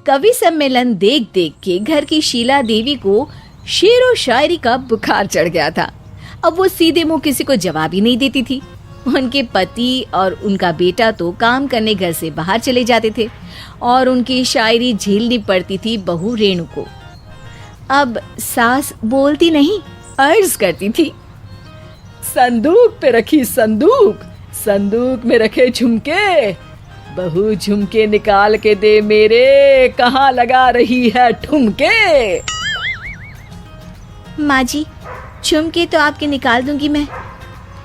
कवि सम्मेलन देख देख के घर की शीला देवी को शेर व शायरी का बुखार चढ़ गया था। अब वो सीधे मुंह किसी को जवाब ही नहीं देती थी। उनके पति और उनका बेटा तो काम करने घर से बाहर चले जाते थे और उनकी शायरी झेलनी पड़ती थी बहू रेणु को। अब सास बोलती नहीं, अर्ज करती थी, संदूक पे रखी संदूक, संदूक में रखे झुमके, बहू झुमके निकाल के दे मेरे, कहाँ लगा रही है ठुमके। माँ जी, झुमके तो आपके निकाल दूंगी मैं,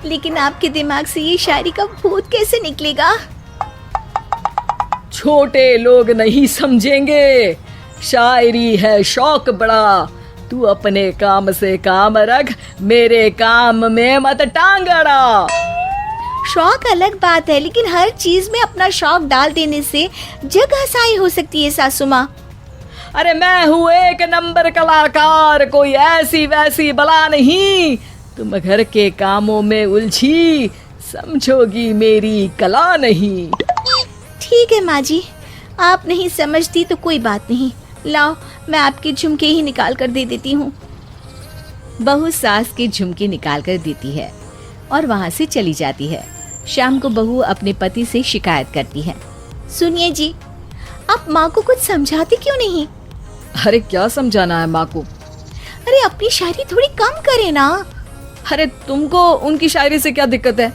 लेकिन आपके दिमाग से ये शायरी का भूत कैसे निकलेगा? छोटे लोग नहीं समझेंगे, शायरी है शौक बड़ा, तू अपने काम से काम रख, मेरे काम में मत टांग अड़ा। शौक अलग बात है, लेकिन हर चीज में अपना शौक डाल देने से जग हंसाई हो सकती है सासू माँ। अरे मैं हूँ एक नंबर कलाकार, कोई ऐसी वैसी बला नहीं, तुम घर के कामों में उलझी, समझोगी मेरी कला नहीं। ठीक है माँ जी, आप नहीं समझती तो कोई बात नहीं, लाओ मैं आपके झुमके ही निकाल कर दे देती हूँ। बहू सास के झुमके निकाल कर देती है और वहाँ से चली जाती है। शाम को बहू अपने पति से शिकायत करती है, सुनिए जी, आप माँ को कुछ समझाते क्यों नहीं? अरे क्या समझाना है माँ को? अरे अपनी शायरी थोड़ी कम करे ना। अरे तुमको उनकी शायरी से क्या दिक्कत है?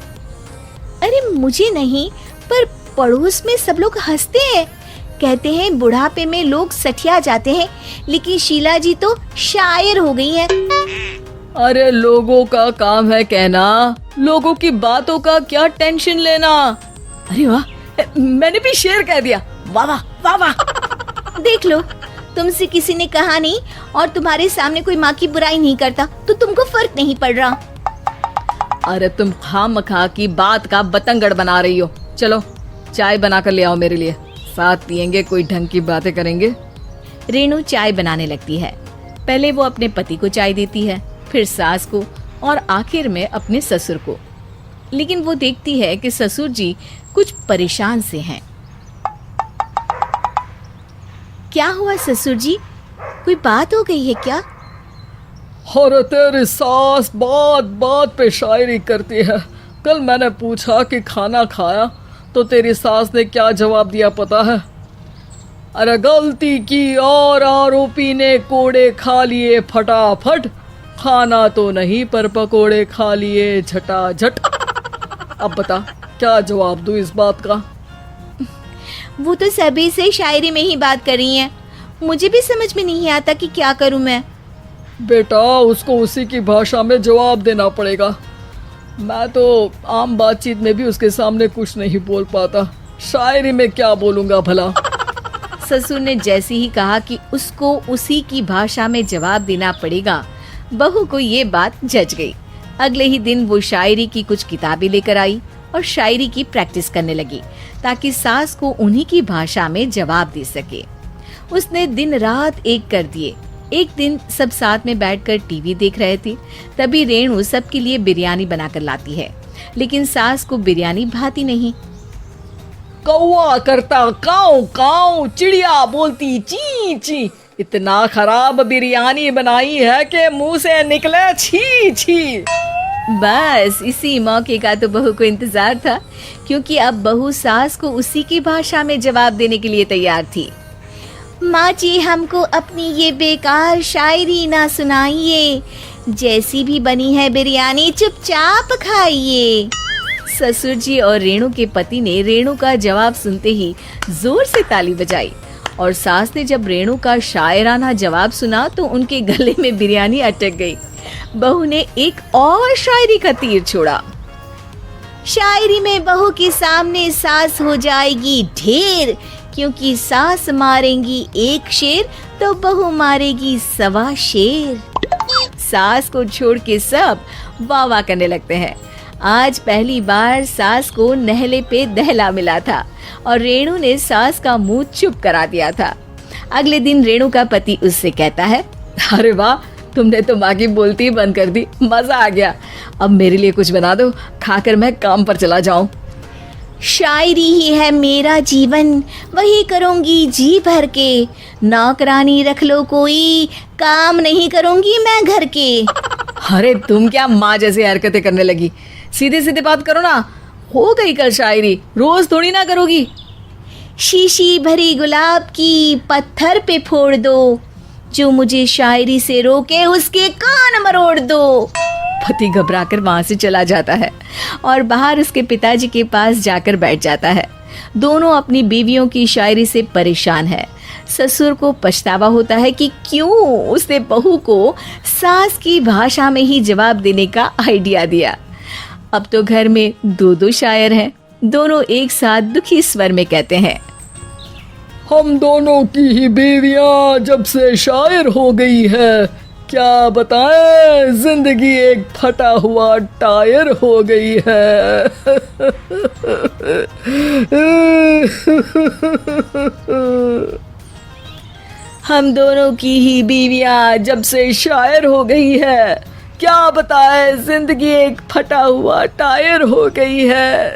अरे मुझे नहीं, पर पड़ोस में सब लोग हंसते हैं, कहते हैं बुढ़ापे में लोग सठिया जाते हैं, लेकिन शीला जी तो शायर हो गई हैं। अरे लोगों का काम है कहना, लोगों की बातों का क्या टेंशन लेना। अरे वाह, मैंने भी शेर कह दिया, वाह वाह वाह वाह। देख लो, तुमसे किसी ने कहा नहीं और तुम्हारे सामने कोई माँ की बुराई नहीं करता तो तुमको फर्क नहीं पड़ रहा। अरे तुम खामखा की बात का बतंगड़ बना रही हो। चलो चाय बना कर ले आओ मेरे लिए, साथ पियेंगे, कोई ढंग की बातें करेंगे। रेणु चाय बनाने लगती है। पहले वो अपने पति को चाय देती है, फिर सास को और आखिर में अपने ससुर को। लेकिन वो देखती है कि ससुर जी कुछ परेशान से हैं। क्या हुआ ससुर जी, कोई बात हो गई है क्या? अरे तेरी सास बात बात पे शायरी करती है। कल मैंने पूछा कि खाना खाया तो तेरी सास ने क्या जवाब दिया पता है? अरे गलती की और आरोपी ने कोड़े खा लिए फटाफट, खाना तो नहीं पर पकोड़े खा लिए झटाझट। अब बता क्या जवाब दूं इस बात का? वो तो सभी से शायरी में ही बात कर रही हैं, मुझे भी समझ में नहीं आता कि क्या करूं मैं। बेटा उसको उसी की भाषा में जवाब देना पड़ेगा। मैं तो आम बातचीत में भी उसके सामने कुछ नहीं बोल पाता, शायरी में क्या बोलूंगा भला। ससुर ने जैसे ही कहा कि उसको उसी की भाषा में जवाब देना पड़ेगा, बहू को ये बात जच गई। अगले ही दिन वो शायरी की कुछ किताबें लेकर आई और शायरी की प्रैक्टिस करने लगी ताकि सास को उन्हीं की भाषा में जवाब दे सके। उसने दिन रात एक कर दिए। एक दिन सब साथ में बैठकर टीवी देख रहे थे, तभी रेणु सबके लिए बिरयानी बनाकर लाती है, लेकिन सास को बिरयानी भाती नहीं। कौवा करता काऊ काऊ, चिड़िया बोलती ची ची, इतना खराब बिरयानी बनाई है कि मुंह से निकले छी छी। बस इसी मौके का तो बहू को इंतजार था, क्योंकि अब बहू सास को उसी की भाषा में जवाब देने के लिए तैयार थी। माँ जी, हमको अपनी ये बेकार शायरी ना सुनाइए, जैसी भी बनी है बिरयानी चुपचाप खाइए। ससुर जी और रेणु के पति ने रेणु का जवाब सुनते ही जोर से ताली बजाई और सास ने जब रेणु का शायराना जवाब सुना तो उनके गले में बिरयानी अटक गई। बहू ने एक और शायरी का तीर छोड़ा। शायरी में बहू के सामने सास हो जाएगी ढेर, क्योंकि सास मारेंगी एक शेर तो बहू मारेगी 1.25 शेर। सास को छोड़ के सब वाह वाह करने लगते हैं। आज पहली बार सास को नहले पे दहला मिला था और रेणु ने सास का मुंह चुप करा दिया था। अगले दिन रेणु का पति उससे कहता है, अरे वाह, तुमने तो माँ की बोलती बंद कर दी, मजा आ गया। अब मेरे लिए कुछ बना दो, खाकर मैं काम पर चला जाऊं। शायरी ही है मेरा जीवन, वही करूँगी जी भर के। नौकरानी रख लो कोई, काम नहीं करूँगी मैं घर के। अरे तुम क्या माँ जैसी हरकतें करने लगी, सीधे सीधे बात करो ना। हो गई कल शायरी, रोज थोड़ी ना करोगी। शीशी भरी गुलाब की पत्थर पे फोड़ दो, जो मुझे शायरी से रोके उसके कान मरोड़ दो। पति घबराकर वहां से चला जाता है और बाहर उसके पिताजी के पास जाकर बैठ जाता है। दोनों अपनी बीवियों की शायरी से परेशान है। ससुर को पछतावा होता है कि क्यों उसने बहू को सास की भाषा में ही जवाब देने का आइडिया दिया। अब तो घर में दो दो शायर हैं। दोनों एक साथ दुखी स्वर में कहते हैं, हम दोनों की ही बीवियां जब से शायर हो गई है, क्या बताएं, जिंदगी एक फटा हुआ टायर हो गई है। हम दोनों की ही बीवियां जब से शायर हो गई है, क्या बताए जिंदगी एक फटा हुआ टायर हो गई है।